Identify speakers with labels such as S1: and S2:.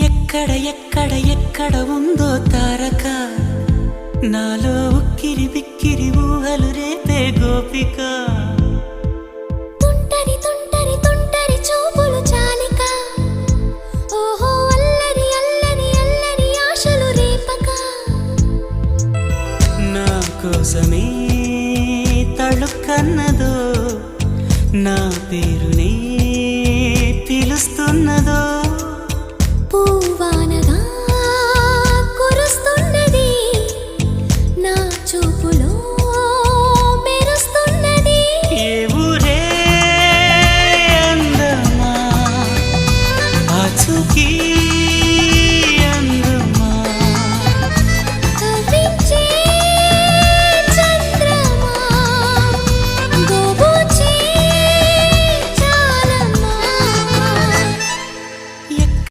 S1: ఎక్కడ ఎక్కడ ఎక్కడ ఉందో తారక నాలో ఉక్కిరి బిక్కిరి ఊహలు రేపే గోపిక
S2: తుంటరి తుంటరి తుంటరి చూపులు చాలిక ఓహో అల్లరి అల్లరి అల్లరి ఆశలు రేపక
S1: నా కోసమే తళుక్కన్నదో నా పేరునే పిలుస్తున్నదో
S2: పూవానగా కురుస్తున్నది నా చూపులో మెరుస్తున్నది
S1: ఏ ఊరే అందమా ఆచూకీ